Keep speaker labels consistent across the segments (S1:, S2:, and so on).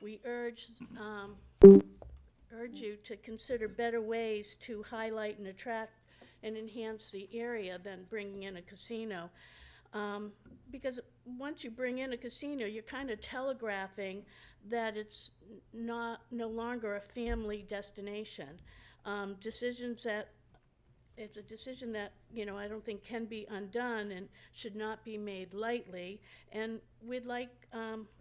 S1: we urge you to consider better ways to highlight and attract and enhance the area than bringing in a casino. Because once you bring in a casino, you're kind of telegraphing that it's no longer a family destination. It's a decision that, I don't think can be undone and should not be made lightly. And we're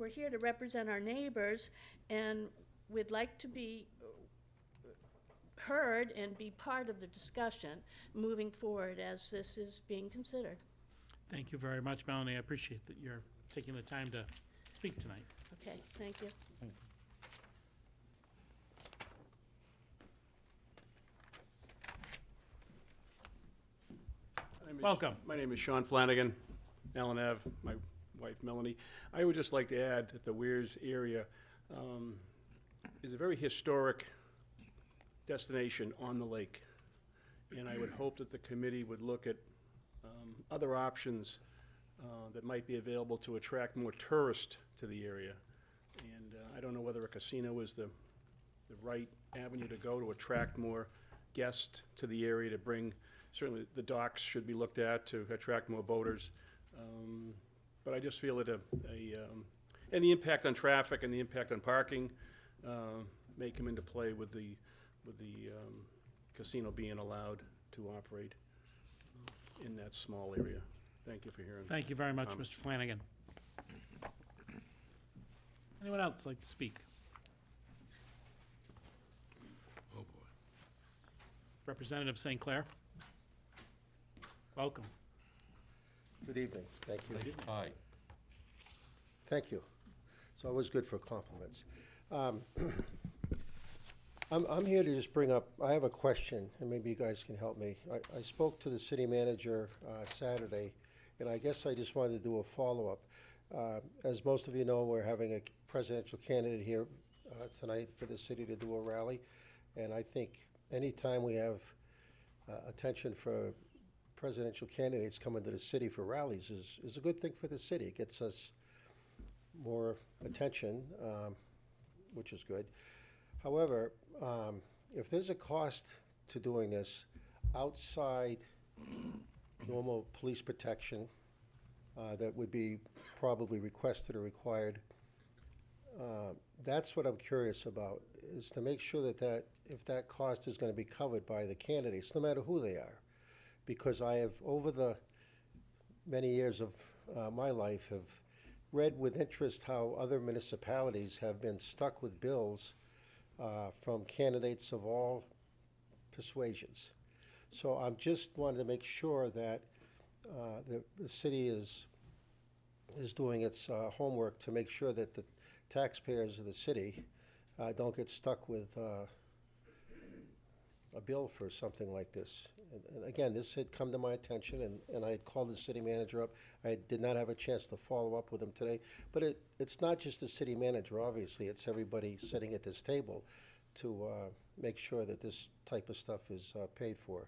S1: here to represent our neighbors, and we'd like to be heard and be part of the discussion moving forward as this is being considered.
S2: Thank you very much, Melanie. I appreciate that you're taking the time to speak tonight.
S1: Okay, thank you.
S2: Welcome.
S3: My name is Sean Flanagan, Allen Ave, my wife Melanie. I would just like to add that the Weirs area is a very historic destination on the lake. And I would hope that the committee would look at other options that might be available to attract more tourists to the area. And I don't know whether a casino is the right avenue to go to attract more guests to the area, to bring, certainly the docks should be looked at to attract more boaters. But I just feel that and the impact on traffic and the impact on parking may come into play with the casino being allowed to operate in that small area. Thank you for hearing.
S2: Thank you very much, Mr. Flanagan. Anyone else like to speak?
S4: Oh, boy.
S2: Representative St. Clair? Welcome.
S5: Good evening. Thank you.
S4: Hi.
S5: Thank you. It's always good for compliments. I'm here to just bring up, I have a question, and maybe you guys can help me. I spoke to the city manager Saturday, and I guess I just wanted to do a follow-up. As most of you know, we're having a presidential candidate here tonight for the city to do a rally, and I think anytime we have attention for presidential candidates coming to the city for rallies is a good thing for the city. It gets us more attention, which is good. However, if there's a cost to doing this outside normal police protection that would be probably requested or required, that's what I'm curious about, is to make sure that if that cost is going to be covered by the candidates, no matter who they are. Because I have, over the many years of my life, have read with interest how other municipalities have been stuck with bills from candidates of all persuasions. So I'm just wanting to make sure that the city is doing its homework to make sure that the taxpayers of the city don't get stuck with a bill for something like this. And again, this had come to my attention, and I had called the city manager up. I did not have a chance to follow up with him today. But it's not just the city manager, obviously. It's everybody sitting at this table to make sure that this type of stuff is paid for.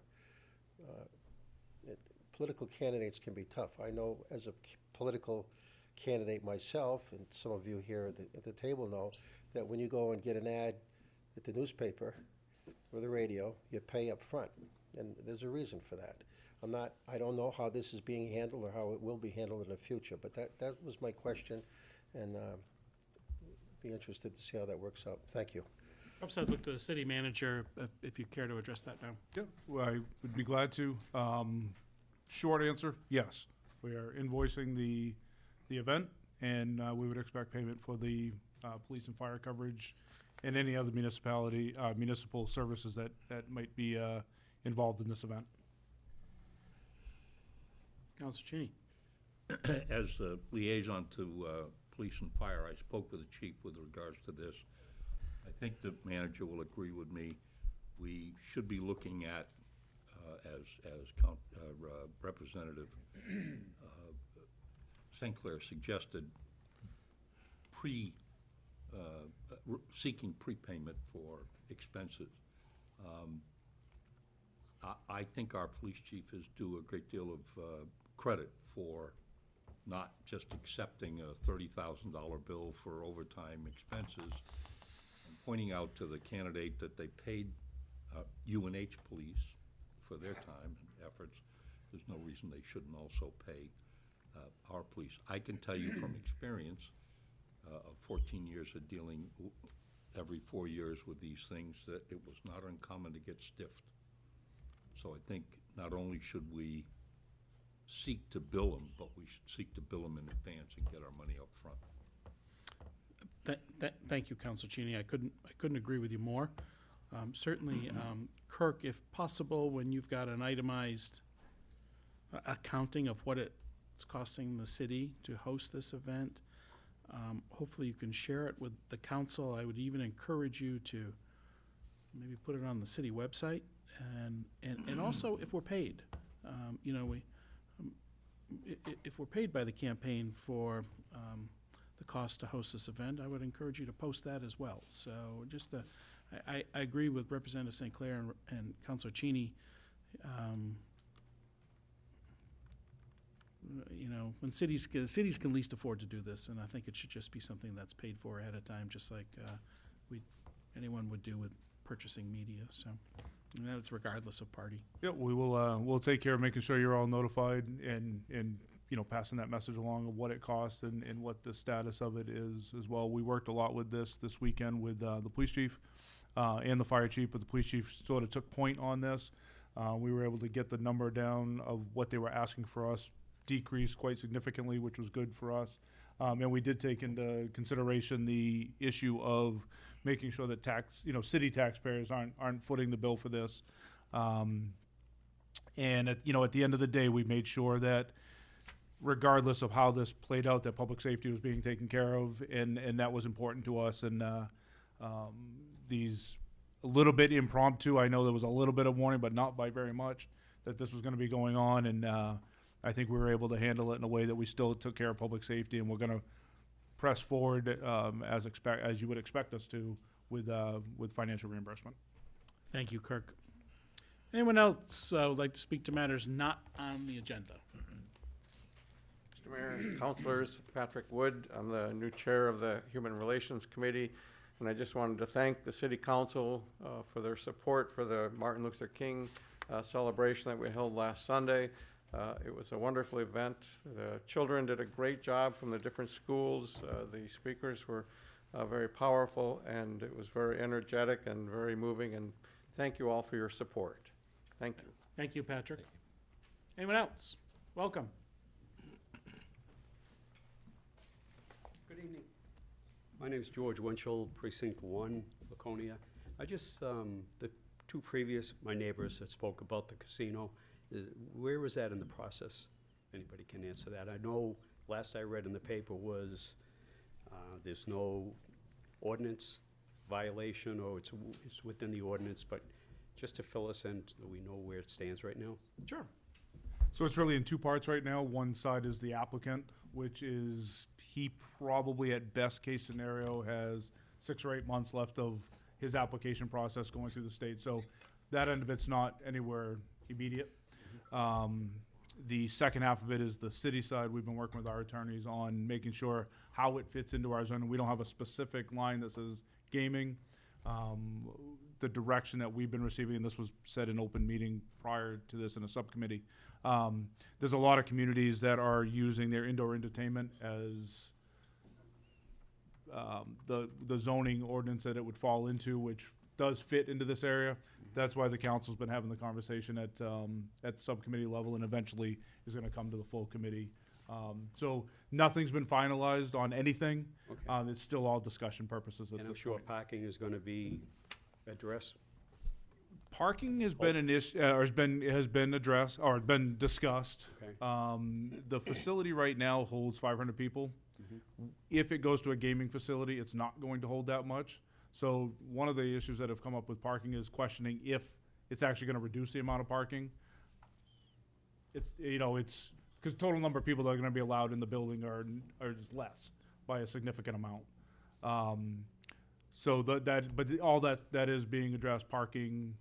S5: Political candidates can be tough. I know as a political candidate myself, and some of you here at the table know, that when you go and get an ad at the newspaper or the radio, you pay up front. And there's a reason for that. I don't know how this is being handled or how it will be handled in the future, but that was my question, and be interested to see how that works out. Thank you.
S2: Perhaps I'd look to the city manager if you care to address that now.
S4: Yeah, well, I would be glad to. Short answer, yes. We are invoicing the event, and we would expect payment for the police and fire coverage and any other municipal services that might be involved in this event.
S2: Councilor Cheney.
S6: As the liaison to police and fire, I spoke with the chief with regards to this. I think the manager will agree with me. We should be looking at, as Representative St. Clair suggested, seeking prepayment for expenses. I think our police chief is due a great deal of credit for not just accepting a $30,000 bill for overtime expenses, and pointing out to the candidate that they paid UNH police for their time and efforts. There's no reason they shouldn't also pay our police. I can tell you from experience of 14 years of dealing every 4 years with these things, that it was not uncommon to get stiffed. So I think not only should we seek to bill them, but we should seek to bill them in advance and get our money up front.
S2: Thank you, Council Cheney. I couldn't agree with you more. Certainly, Kirk, if possible, when you've got an itemized accounting of what it's costing the city to host this event, hopefully you can share it with the council. I would even encourage you to maybe put it on the city website, and also if we're paid. You know, if we're paid by the campaign for the cost to host this event, I would encourage you to post that as well. So just I agree with Representative St. Clair and Councilor Cheney. You know, when cities can least afford to do this, and I think it should just be something that's paid for ahead of time, just like anyone would do with purchasing media. So, and that's regardless of party.
S4: Yeah, we will, we'll take care of making sure you're all notified and, you know, passing that message along of what it costs and what the status of it is as well. We worked a lot with this weekend with the police chief and the fire chief, but the police chief sort of took point on this. We were able to get the number down of what they were asking for us decreased quite significantly, which was good for us. And we did take into consideration the issue of making sure that city taxpayers aren't footing the bill for this. And at the end of the day, we made sure that regardless of how this played out, that public safety was being taken care of, and that was important to us. And these a little bit impromptu, I know there was a little bit of warning, but not by very much, that this was going to be going on. And I think we were able to handle it in a way that we still took care of public safety, and we're going to press forward as you would expect us to with financial reimbursement.
S2: Thank you, Kirk. Anyone else would like to speak to matters not on the agenda?
S7: Mr. Mayor, councilors, Patrick Wood, I'm the new chair of the Human Relations Committee, and I just wanted to thank the City Council for their support for the Martin Luther King celebration that we held last Sunday. It was a wonderful event. The children did a great job from the different schools. The speakers were very powerful, and it was very energetic and very moving, and thank you all for your support. Thank you.
S2: Thank you, Patrick. Anyone else? Welcome.
S8: Good evening. My name is George Winchell, Precinct 1, Laconia. I just, the two previous, my neighbors that spoke about the casino, where was that in the process? Anybody can answer that. I know last I read in the paper was there's no ordinance violation, or it's within the ordinance, but just to fill us in so we know where it stands right now.
S2: Sure.
S4: So it's really in two parts right now. One side is the applicant, which is he probably at best case scenario has 6 or 8 months left of his application process going through the state. So that end of it's not anywhere immediate. The second half of it is the city side. We've been working with our attorneys on making sure how it fits into our zone. We don't have a specific line that says gaming. The direction that we've been receiving, and this was said in open meeting prior to this in a subcommittee, there's a lot of communities that are using their indoor entertainment as the zoning ordinance that it would fall into, which does fit into this area. That's why the council's been having the conversation at the subcommittee level, and eventually is going to come to the full committee. So nothing's been finalized on anything.
S8: Okay.
S4: It's still all discussion purposes at
S8: And I'm
S4: this
S8: sure
S4: point.
S8: parking is going to be addressed.
S4: Parking has been an issue, or has been addressed, or been discussed.
S8: Okay.
S4: The facility right now holds 500 people. If it goes to a gaming facility, it's not going to hold that much. So one of the issues that have come up with parking is questioning if it's actually going to reduce the amount of parking. It's because total number of people that are going to be allowed in the building are just less by a significant amount. So but all that is being addressed. Parking,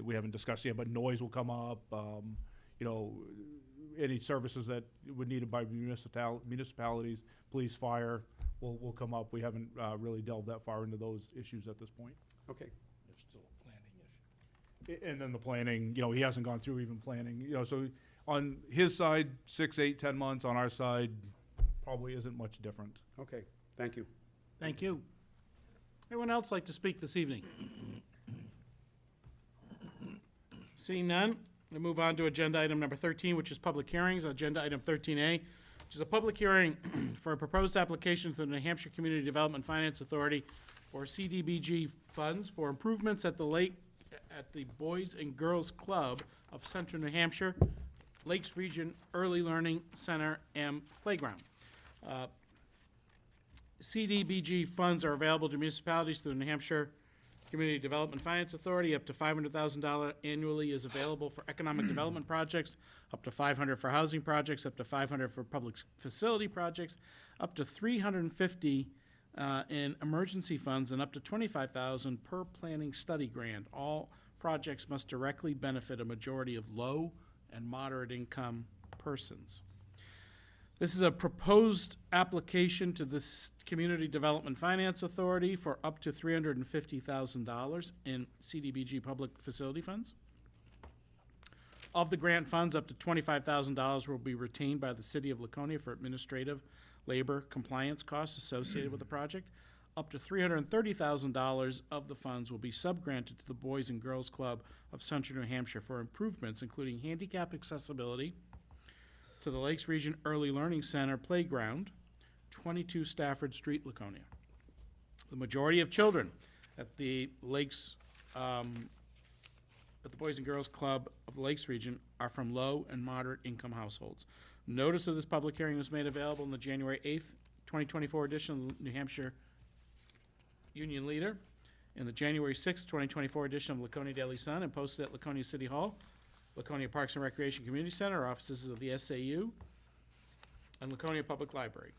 S4: we haven't discussed yet, but noise will come up. any services that would needed by municipalities, police, fire, will come up. We haven't really delved that far into those issues at this point.
S3: Okay,
S6: There's still a planning issue.
S4: And then the planning, he hasn't gone through even planning, so on his side, 6, 8, 10 months. On our side, probably isn't much different.
S3: okay, thank you.
S2: Thank you. Anyone else like to speak this evening? Seeing none, we'll move on to agenda item number 13, which is public hearings. Agenda item 13A, which is a public hearing for a proposed application to the New Hampshire Community Development Finance Authority for CDBG funds for improvements at the Boys and Girls Club of Central New Hampshire, Lakes Region Early Learning Center and Playground. CDBG funds are available to municipalities through the New Hampshire Community Development Finance Authority. Up to $500,000 annually is available for economic development projects, up to $500 for housing projects, up to $500 for public facility projects, up to $350 in emergency funds, and up to $25,000 per planning study grant. All projects must directly benefit a majority of low and moderate income persons. This is a proposed application to this Community Development Finance Authority for up to $350,000 in CDBG public facility funds. Of the grant funds, up to $25,000 will be retained by the City of Laconia for administrative, labor, compliance costs associated with the project. Up to $330,000 of the funds will be subgranted to the Boys and Girls Club of Central New Hampshire for improvements, including handicap accessibility to the Lakes Region Early Learning Center Playground, 22 Stafford Street, Laconia. The majority of children at the Lakes, at the Boys and Girls Club of the Lakes Region are from low and moderate income households. Notice of this public hearing was made available in the January 8th, 2024 edition of the New Hampshire Union Leader, in the January 6th, 2024 edition of Laconia Daily Sun, and posted at Laconia City Hall, Laconia Parks and Recreation Community Center, offices of the SAU, and Laconia Public Library.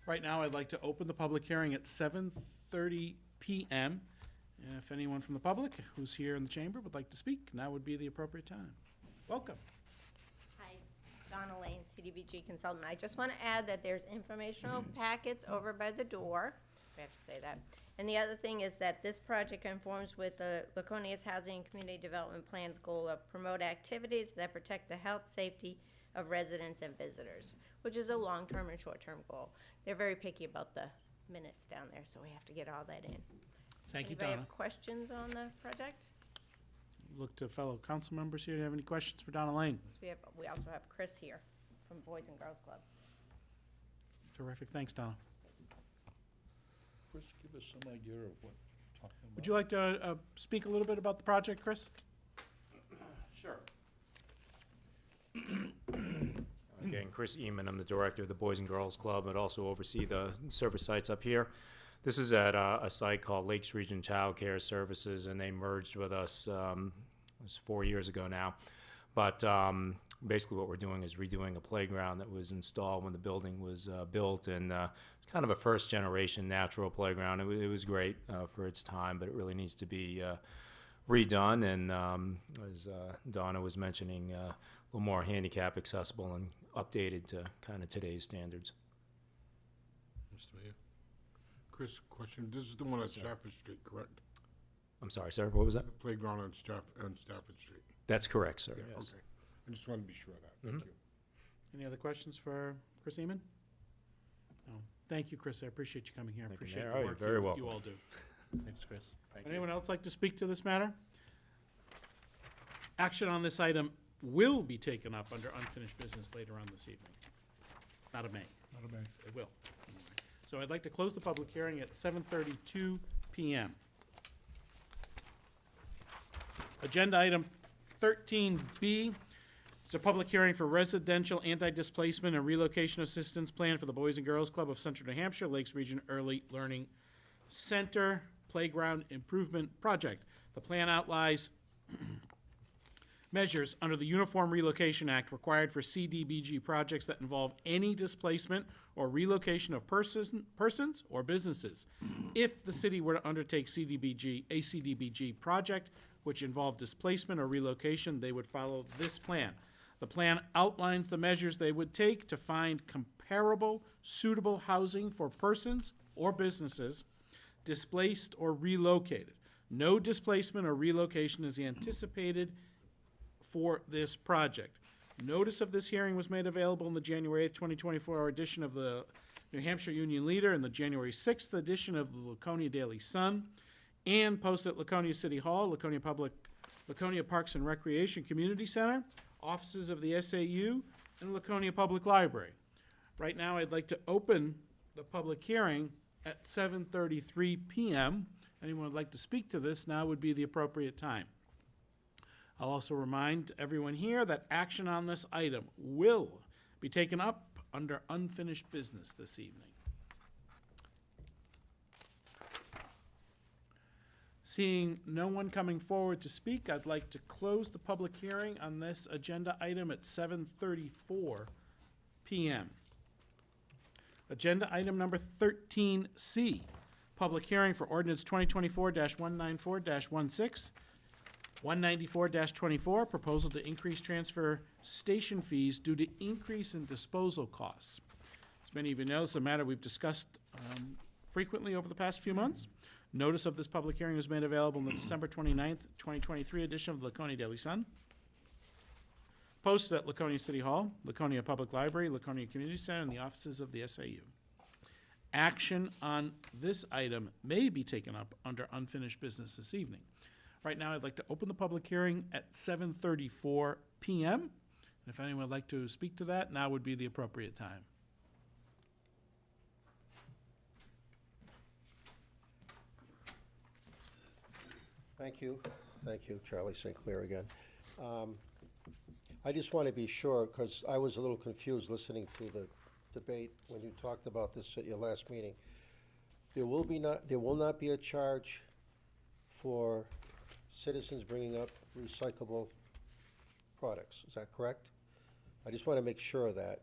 S2: Right now, I'd like to open the public hearing at 7:30 p.m. And if anyone from the public who's here in the chamber would like to speak, now would be the appropriate time. Welcome.
S9: Hi, Donna Lane, CDBG consultant. I just want to add that there's informational packets over by the door, if I have to say that. And the other thing is that this project conforms with the Laconia's Housing and Community Development Plan's goal of promote activities that protect the health, safety of residents and visitors, which is a long-term and short-term goal. They're very picky about the minutes down there, so we have to get all that in.
S2: Thank you,
S9: Anybody
S2: Donna.
S9: have questions on the project?
S2: Look to fellow council members here. Do you have any questions for Donna Lane?
S9: So we also have Chris here from Boys and Girls Club.
S2: Terrific. Thanks, Donna.
S6: Chris, give us some idea of what we're talking about.
S2: Would you like to speak a little bit about the project, Chris?
S10: Sure. Again, Chris Eman, I'm the director of the Boys and Girls Club, but also oversee the service sites up here. This is at a site called Lakes Region Child Care Services, and they merged with us, it was 4 years ago now. But basically what we're doing is redoing a playground that was installed when the building was built, and it's kind of a first-generation natural playground. It was great for its time, but it really needs to be redone, and as Donna was mentioning, a little more handicap accessible and updated to kind of today's standards.
S11: Mr. Mayor. Chris, question, this is the one on Stafford Street, correct?
S10: I'm sorry, sir, what was that?
S11: The playground on Stafford Street.
S10: That's correct, sir,
S11: Yeah,
S10: yes.
S11: okay. I just wanted to be sure of that. Thank you.
S2: Any other questions for Chris Eman? No. Thank you, Chris. I appreciate you coming here. I
S10: Thank you,
S2: appreciate
S10: Mayor.
S2: the
S10: Oh,
S2: work
S10: you're very
S2: you
S10: welcome.
S2: all do.
S6: Thanks, Chris.
S2: Anyone else like to speak to this matter? Action on this item will be taken up under unfinished business later on this evening. Not a may.
S4: Not a bad.
S2: It will. So I'd like to close the public hearing at 7:32 p.m. Agenda item 13B. It's a public hearing for residential anti-displacement and relocation assistance plan for the Boys and Girls Club of Central New Hampshire, Lakes Region Early Learning Center Playground Improvement Project. The plan outlines measures under the Uniform Relocation Act required for CDBG projects that involve any displacement or relocation of persons or businesses. If the city were to undertake a CDBG project which involved displacement or relocation, they would follow this plan. The plan outlines the measures they would take to find comparable, suitable housing for persons or businesses displaced or relocated. No displacement or relocation is anticipated for this project. Notice of this hearing was made available in the January 8th, 2024 edition of the New Hampshire Union Leader and the January 6th edition of the Laconia Daily Sun, and posted at Laconia City Hall, Laconia Parks and Recreation Community Center, offices of the SAU, and Laconia Public Library. Right now, I'd like to open the public hearing at 7:33 p.m. Anyone would like to speak to this, now would be the appropriate time. I'll also remind everyone here that action on this item will be taken up under unfinished business this evening. Seeing no one coming forward to speak, I'd like to close the public hearing on this agenda item at 7:34 p.m. Agenda item number 13C, public hearing for ordinance 2024-194-16, 194-24, proposal to increase transfer station fees due to increase in disposal costs. As many of you know, this is a matter we've discussed frequently over the past few months. Notice of this public hearing was made available in the December 29th, 2023 edition of the Laconia Daily Sun. Posted at Laconia City Hall, Laconia Public Library, Laconia Community Center, and the offices of the SAU. Action on this item may be taken up under unfinished business this evening. Right now, I'd like to open the public hearing at 7:34 p.m. And if anyone would like to speak to that, now would be the appropriate time.
S5: Thank you. Thank you, Charlie St. Clair again. I just want to be sure, because I was a little confused listening to the debate when you talked about this at your last meeting. There will not be a charge for citizens bringing up recyclable products. Is that correct? I just want to make sure of that.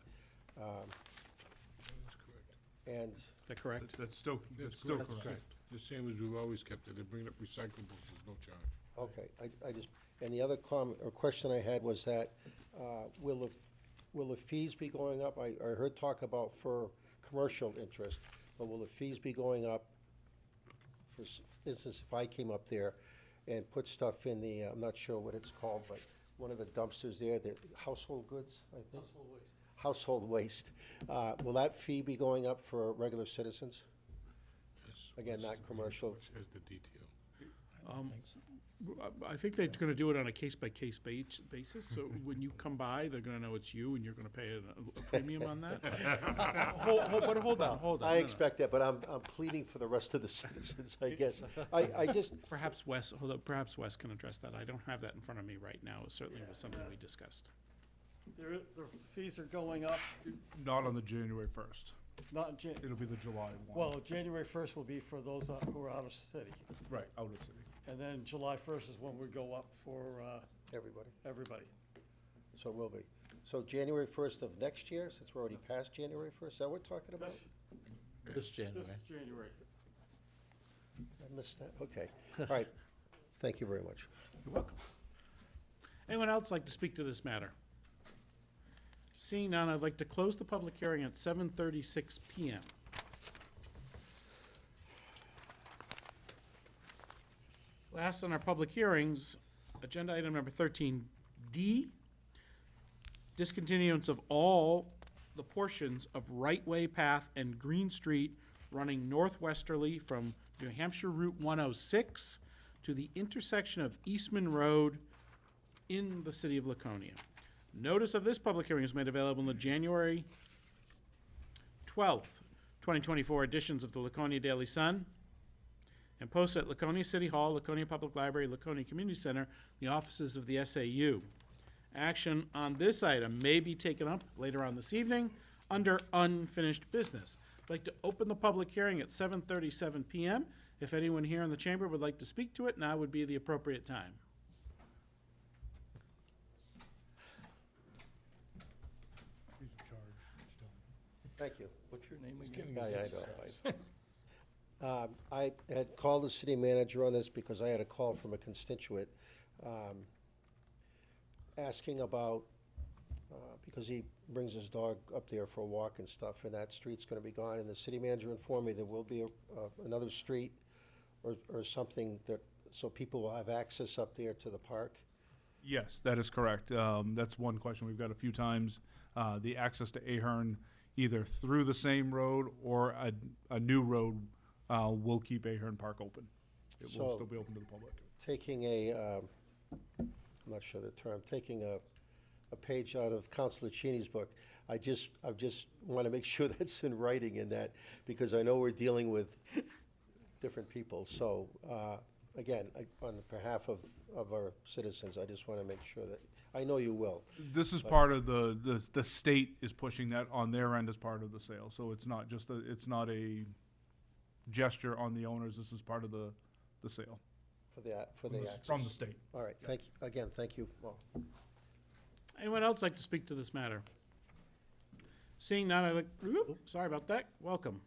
S11: That's correct.
S5: And
S2: Is that correct?
S4: That's still correct.
S11: The same as we've always kept it. They bring up recyclables, there's no charge.
S5: okay, I just, and the other comment or question I had was that, will the fees be going up? I heard talk about for commercial interest, but will the fees be going up? For instance, if I came up there and put stuff in the, I'm not sure what it's called, but one of the dumpsters there, the household goods, I think? Household waste. Will that fee be going up for regular citizens?
S11: Yes.
S5: Again, not commercial.
S11: Which has the detail.
S2: I think they're gonna do it on a case-by-case basis, so when you come by, they're gonna know it's you, and you're gonna pay a premium on that. But hold on.
S5: I
S2: No, no.
S5: expect that, but I'm pleading for the rest of the citizens, I guess. I just,
S2: Perhaps Wes, hold on, perhaps Wes can address that. I don't have that in front of me right now. It certainly was something we discussed.
S12: The fees are going up,
S4: Not on the January 1st.
S12: not in
S4: It'll be the July 1.
S12: well, January 1st will be for those who are out of city.
S4: Right, out of city.
S12: And then July 1st is when we go up for
S5: everybody,
S12: everybody.
S5: so it will be. So January 1st of next year, since we're already past January 1st, is that what we're talking about?
S12: This January. This January.
S5: I missed that, okay. All right, thank you very much.
S2: You're welcome. Anyone else like to speak to this matter? Seeing none, I'd like to close the public hearing at 7:36 p.m. Last on our public hearings, agenda item number 13D, discontinuance of all the portions of Right-Way Path and Green Street running northwesterly from New Hampshire Route 106 to the intersection of Eastman Road in the city of Laconia. Notice of this public hearing is made available in the January 12th, 2024 editions of the Laconia Daily Sun and posted at Laconia City Hall, Laconia Public Library, Laconia Community Center, the offices of the SAU. Action on this item may be taken up later on this evening under unfinished business. I'd like to open the public hearing at 7:37 p.m. If anyone here in the chamber would like to speak to it, now would be the appropriate time.
S5: Thank you.
S6: What's your name again?
S5: Yeah, I know. I had called the city manager on this because I had a call from a constituent asking about because he brings his dog up there for a walk and stuff, and that street's gonna be gone, and the city manager informed me there will be another street or something that, so people will have access up there to the park.
S4: Yes, that is correct. That's one question we've got a few times. The access to Ahern, either through the same road or a new road, will keep Ahern Park open. It will
S5: So-
S4: still be open to the public.
S5: Taking I'm not sure the term, taking a page out of Councilor Cheney's book, I just want to make sure that's in writing in that, because I know we're dealing with different people. So, again, on behalf of our citizens, I just want to make sure that, I know you will.
S4: This is part of the state is pushing that on their end as part of the sale. So it's not just, it's not a gesture on the owners. This is part of the sale.
S5: For the access.
S4: From the state.
S5: All right, thank you. Well,
S2: Anyone else like to speak to this matter? Seeing none, sorry about that. Welcome.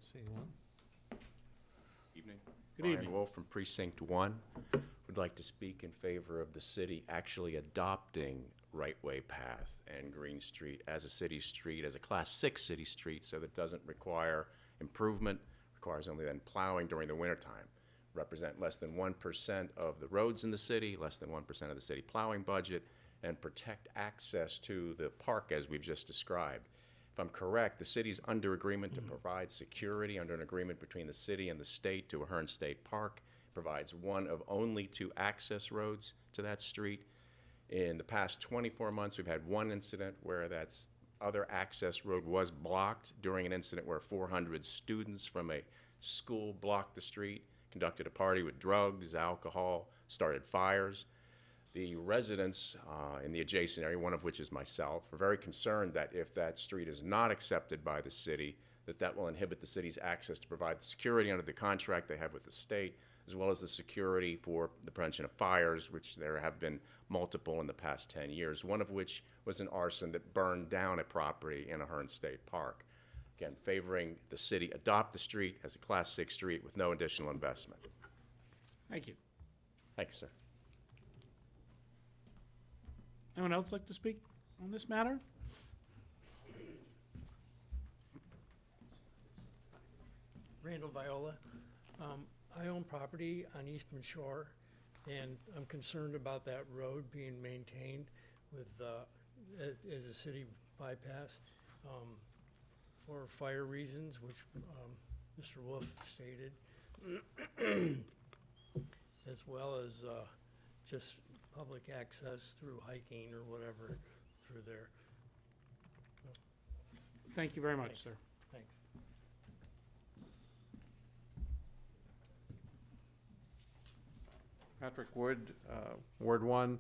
S13: Evening.
S2: Good
S13: Brian
S2: evening.
S13: Wolf from Precinct 1. Would like to speak in favor of the city actually adopting Right-Way Path and Green Street as a city street, as a Class 6 city street, so that it doesn't require improvement, requires only then plowing during the wintertime. Represent less than 1% of the roads in the city, less than 1% of the city plowing budget, and protect access to the park as we've just described. If I'm correct, the city's under agreement to provide security under an agreement between the city and the state to Ahern State Park. Provides one of only 2 access roads to that street. In the past 24 months, we've had one incident where that other access road was blocked during an incident where 400 students from a school blocked the street, conducted a party with drugs, alcohol, started fires. The residents in the adjacent area, one of which is myself, are very concerned that if that street is not accepted by the city, that will inhibit the city's access to provide the security under the contract they have with the state, as well as the security for the prevention of fires, which there have been multiple in the past 10 years, one of which was an arson that burned down a property in Ahern State Park. Again, favoring the city adopt the street as a Class 6 street with no additional investment.
S2: Thank you.
S13: Thank you, sir.
S2: Anyone else like to speak on this matter?
S14: Randall Viola. I own property on Eastman Shore, and I'm concerned about that road being maintained with, as a city bypass, for fire reasons, which, Mr. Wolf stated, as well as, just public access through hiking or whatever through there.
S2: Thank you very much,
S14: Thanks.
S2: sir.
S14: Thanks.
S7: Patrick Wood, Ward 1.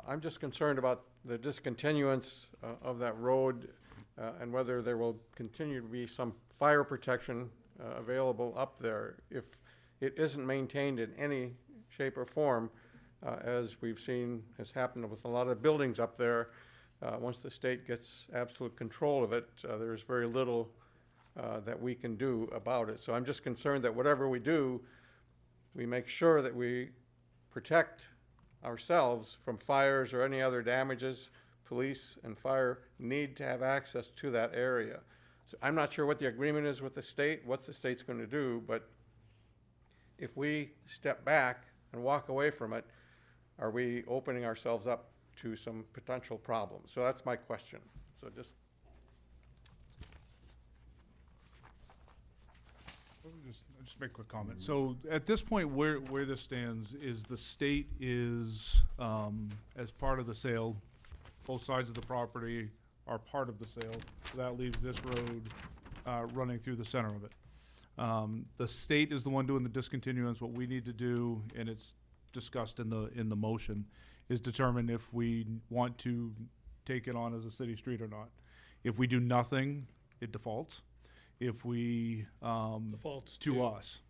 S7: I'm just concerned about the discontinuance of that road and whether there will continue to be some fire protection available up there. If it isn't maintained in any shape or form, as we've seen has happened with a lot of the buildings up there, once the state gets absolute control of it, there's very little that we can do about it. So I'm just concerned that whatever we do, we make sure that we protect ourselves from fires or any other damages. Police and fire need to have access to that area. So I'm not sure what the agreement is with the state, what the state's going to do, but if we step back and walk away from it, are we opening ourselves up to some potential problems? So that's my question. So just
S4: Let me just make a quick comment. So at this point, where this stands is the state is, as part of the sale, both sides of the property are part of the sale. So that leaves this road running through the center of it. The state is the one doing the discontinuance. What we need to do, and it's discussed in the motion, is determine if we want to take it on as a city street or not. If we do nothing, it defaults. If we,
S2: Defaults
S4: to us.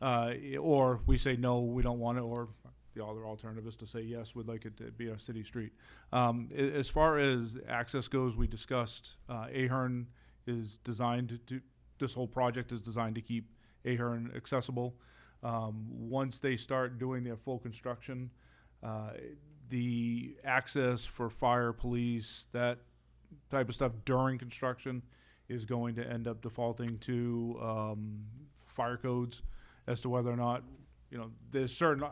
S4: Or we say, no, we don't want it, or the other alternative is to say, yes, we'd like it to be a city street. As far as access goes, we discussed, Ahern is designed to, this whole project is designed to keep Ahern accessible. Once they start doing their full construction, the access for fire, police, that type of stuff during construction is going to end up defaulting to fire codes as to whether or not, there's certain,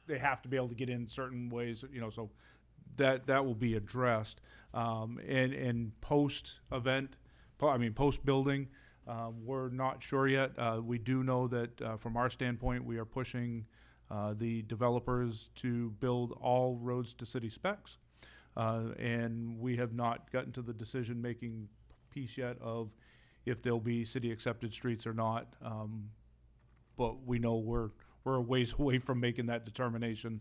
S4: they have to be able to get in certain ways, so that will be addressed. And post-event, post-building, we're not sure yet. We do know that from our standpoint, we are pushing the developers to build all roads to city specs. And we have not gotten to the decision-making piece yet of if there'll be city-accepted streets or not. But we know we're a ways away from making that determination.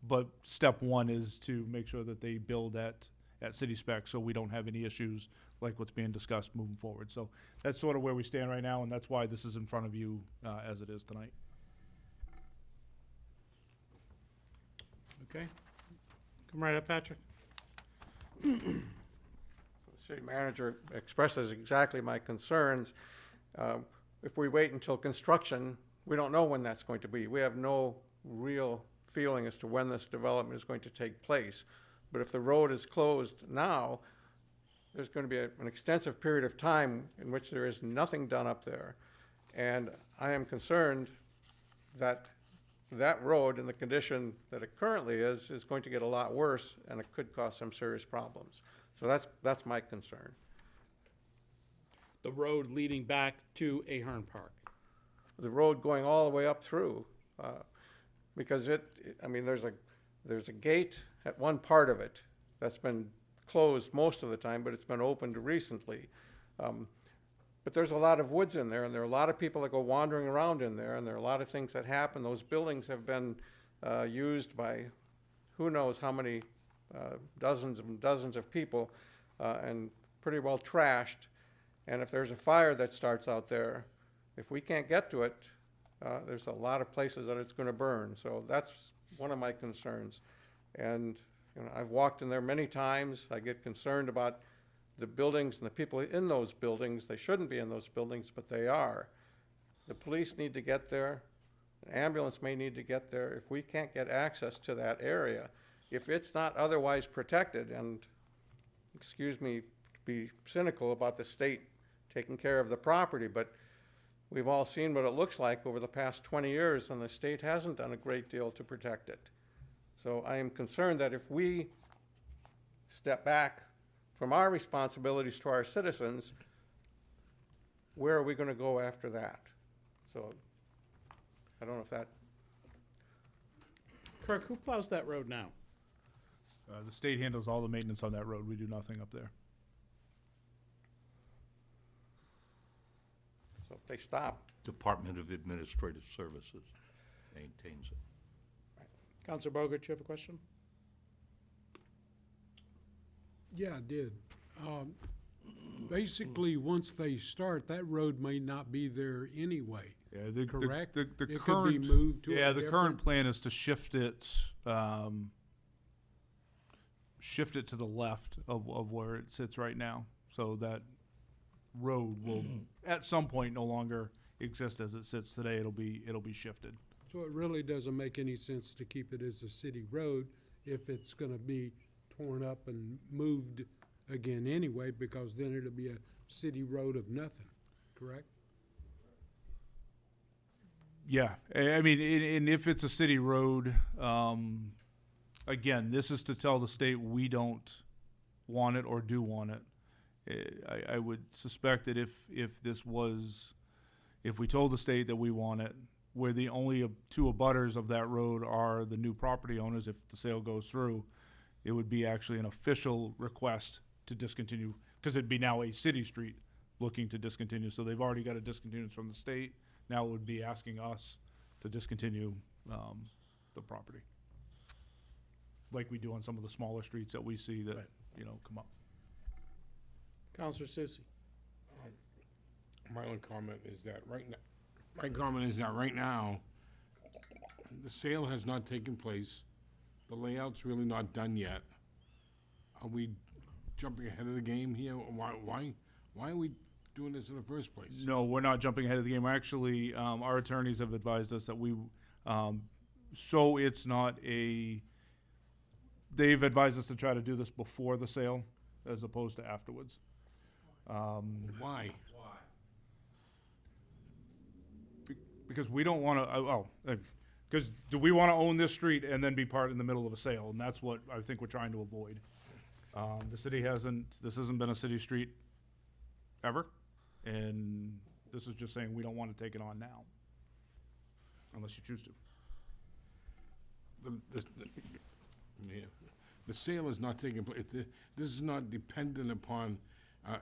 S4: But step one is to make sure that they build at city specs so we don't have any issues like what's being discussed moving forward. So that's sort of where we stand right now, and that's why this is in front of you as it is tonight.
S2: Okay. Come right up, Patrick.
S7: The city manager expresses exactly my concerns. If we wait until construction, we don't know when that's going to be. We have no real feeling as to when this development is going to take place. But if the road is closed now, there's going to be an extensive period of time in which there is nothing done up there. And I am concerned that that road in the condition that it currently is going to get a lot worse, and it could cause some serious problems. So that's my concern.
S2: The road leading back to Ahern Park.
S7: The road going all the way up through, because there's a gate at one part of it that's been closed most of the time, but it's been opened recently. But there's a lot of woods in there, and there are a lot of people that go wandering around in there, and there are a lot of things that happen. Those buildings have been used by who knows how many dozens and dozens of people, and pretty well trashed. And if there's a fire that starts out there, if we can't get to it, there's a lot of places that it's going to burn. So that's one of my concerns. And I've walked in there many times. I get concerned about the buildings and the people in those buildings. They shouldn't be in those buildings, but they are. The police need to get there. An ambulance may need to get there. If we can't get access to that area, if it's not otherwise protected, and excuse me to be cynical about the state taking care of the property, but we've all seen what it looks like over the past 20 years, and the state hasn't done a great deal to protect it. So I am concerned that if we step back from our responsibilities to our citizens, where are we going to go after that? So I don't know if that...
S2: Kirk, who plows that road now?
S4: The state handles all the maintenance on that road. We do nothing up there.
S7: So if they stop...
S6: Department of Administrative Services maintains it.
S2: Counselor Bogert, you have a question?
S11: Yeah, I did. Basically, once they start, that road may not be there anyway.
S4: Yeah,
S11: Correct?
S4: The
S11: It
S4: current,
S11: could be moved to a
S4: yeah, the current
S11: different-
S4: plan is to shift it to the left of where it sits right now. So that road will, at some point, no longer exist as it sits today. It'll be shifted.
S11: So it really doesn't make any sense to keep it as a city road if it's gonna be torn up and moved again anyway, because then it'll be a city road of nothing, correct?
S4: Yeah, I mean, and if it's a city road, again, this is to tell the state we don't want it or do want it. I would suspect that if we told the state that we want it, where the only two abutters of that road are the new property owners, if the sale goes through, it would be actually an official request to discontinue, because it'd be now a city street looking to discontinue. So they've already got a discontinuance from the state. Now it would be asking us to discontinue the property, like we do on some of the smaller streets that we see that, come up.
S2: Counselor Susie.
S11: My only comment is that right now, the sale has not taken place. The layout's really not done yet. Are we jumping ahead of the game here? Why are we doing this in the first place?
S4: No, we're not jumping ahead of the game. We're actually, our attorneys have advised us that so it's not they've advised us to try to do this before the sale, as opposed to afterwards.
S11: Why?
S4: Because we don't want to, because do we want to own this street and then be part in the middle of a sale? And that's what I think we're trying to avoid. The city this hasn't been a city street ever, and this is just saying we don't want to take it on now, unless you choose to.
S11: The sale is not taking place. This is not dependent upon,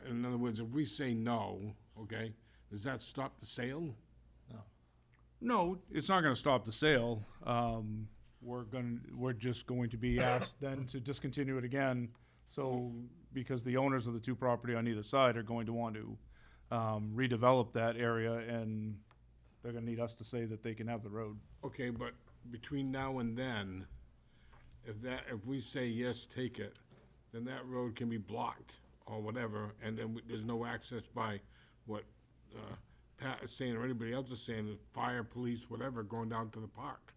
S11: in other words, if we say no, okay, does that stop the sale?
S4: No, it's not gonna stop the sale. We're just going to be asked then to discontinue it again. So, because the owners of the two property on either side are going to want to redevelop that area, and they're gonna need us to say that they can have the road.
S11: Okay, but between now and then, if we say yes, take it, then that road can be blocked or whatever, and then there's no access by what Pat is saying or anybody else is saying, the fire, police, whatever, going down to the park.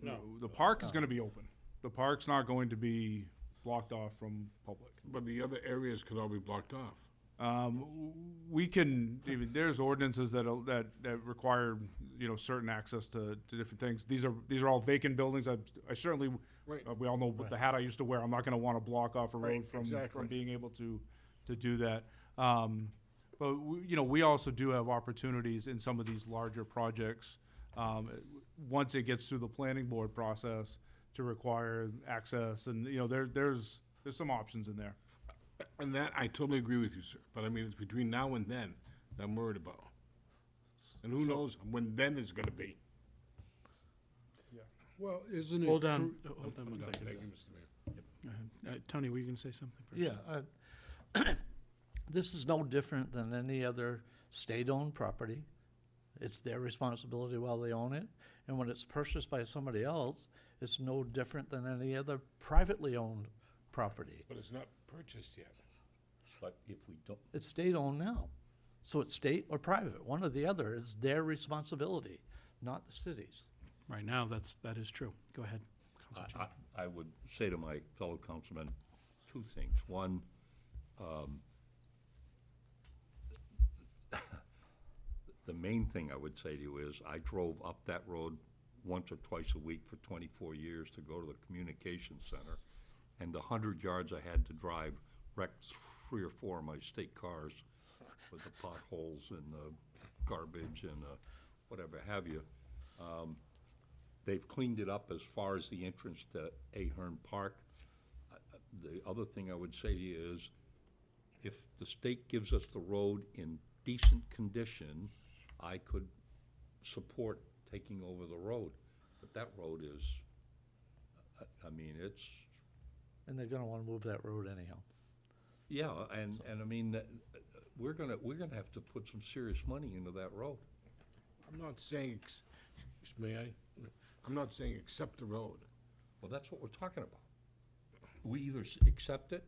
S4: No, the park is gonna be open. The park's not going to be blocked off from public.
S11: But the other areas could all be blocked off.
S4: We can, there's ordinances that require, certain access to different things. These are all vacant buildings. I certainly, we all know what the hat I used to wear. I'm not gonna wanna block off a road from being able to do that. But, we also do have opportunities in some of these larger projects, once it gets through the planning board process, to require access, and, there's some options in there.
S11: And that, I totally agree with you, sir, but I mean, it's between now and then that I'm worried about. And who knows when then is gonna be.
S12: Well, isn't it
S2: Hold on,
S12: true?
S2: hold on one second.
S11: Thank you, Mr. Mayor.
S2: Go ahead. Tony, were you gonna say something first?
S15: Yeah, this is no different than any other state-owned property. It's their responsibility while they own it, and when it's purchased by somebody else, it's no different than any other privately owned property.
S11: But it's not purchased yet.
S6: But if we don't,
S15: It's state-owned now, so it's state or private, one or the other. It's their responsibility, not the city's.
S2: Right now, that is true. Go ahead, Councilor Chin.
S6: I would say to my fellow councilmen two things. One, the main thing I would say to you is, I drove up that road once or twice a week for 24 years to go to the communications center, and the 100 yards I had to drive wrecked 3 or 4 of my state cars with the potholes and the garbage and whatever have you. They've cleaned it up as far as the entrance to Ahern Park. The other thing I would say to you is, if the state gives us the road in decent condition, I could support taking over the road. But that road is, I mean, it's,
S15: And they're gonna wanna move that road anyhow.
S6: yeah, and I mean, we're gonna have to put some serious money into that road.
S11: I'm not saying, may I? I'm not saying accept the road.
S6: Well, that's what we're talking about. We either accept it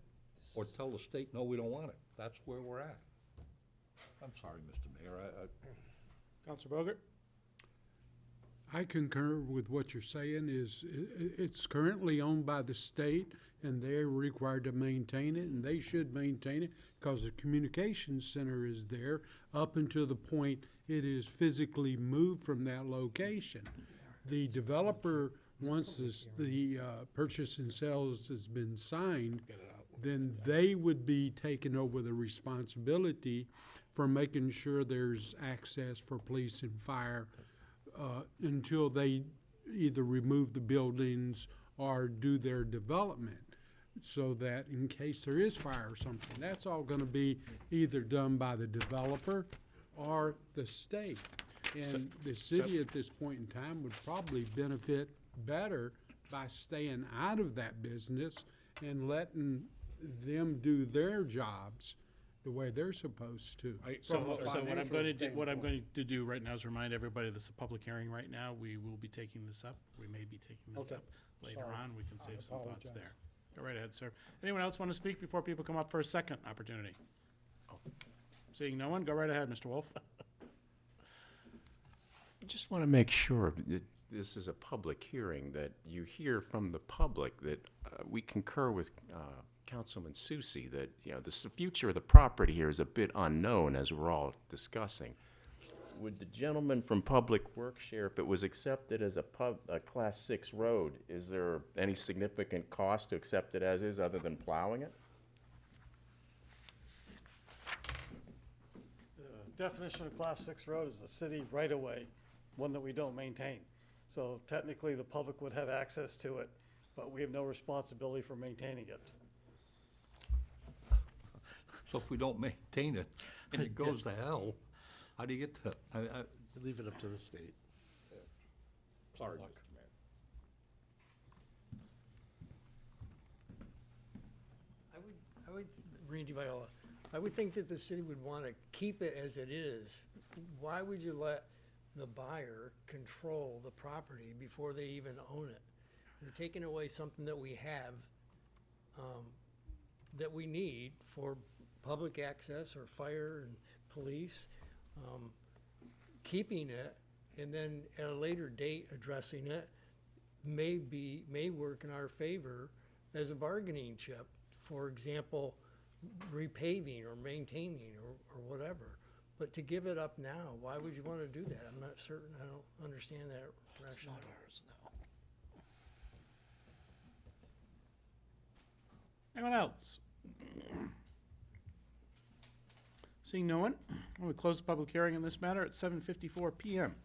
S6: or tell the state, no, we don't want it. That's where we're at. I'm sorry, Mr. Mayor,
S2: Councilor Bogert?
S12: I concur with what you're saying. It's currently owned by the state, and they're required to maintain it, and they should maintain it because the communications center is there up until the point it is physically moved from that location. The developer, once the purchase and sales has been signed, then they would be taking over the responsibility for making sure there's access for police and fire until they either remove the buildings or do their development, so that in case there is fire or something, that's all gonna be either done by the developer or the state. And the city at this point in time would probably benefit better by staying out of that business and letting them do their jobs the way they're supposed to.
S2: So what I'm going to do right now is remind everybody this is a public hearing right now. We will be taking this up. We may be taking this
S12: Okay.
S2: up later
S12: Sorry.
S2: on. We can save some thoughts
S12: apologize.
S2: there. Go right ahead, sir. Anyone else want to speak before people come up for a second opportunity? Seeing no one, go right ahead, Mr. Wolf.
S13: I just want to make sure that this is a public hearing, that you hear from the public that we concur with Councilman Susi that, you know, the future of the property here is a bit unknown, as we're all discussing. Would the gentleman from Public Works share, if it was accepted as a Class 6 road, is there any significant cost to accept it as is, other than plowing it?
S16: The definition of Class 6 road is a city right-of-way, one that we don't maintain. So technically, the public would have access to it, but we have no responsibility for maintaining it.
S6: So if we don't maintain it and it goes to hell, how do you get to?
S15: Leave it up to the state.
S6: Sorry.
S14: I would, Randy Viola, I would think that the city would want to keep it as it is. Why would you let the buyer control the property before they even own it? You're taking away something that we have, that we need for public access or fire and police. Keeping it and then at a later date addressing it may work in our favor as a bargaining chip. For example, repaving or maintaining or whatever. But to give it up now, why would you want to do that? I'm not certain, I don't understand that rationale.
S2: Anyone else? Seeing no one, we close the public hearing on this matter at 7:54 PM.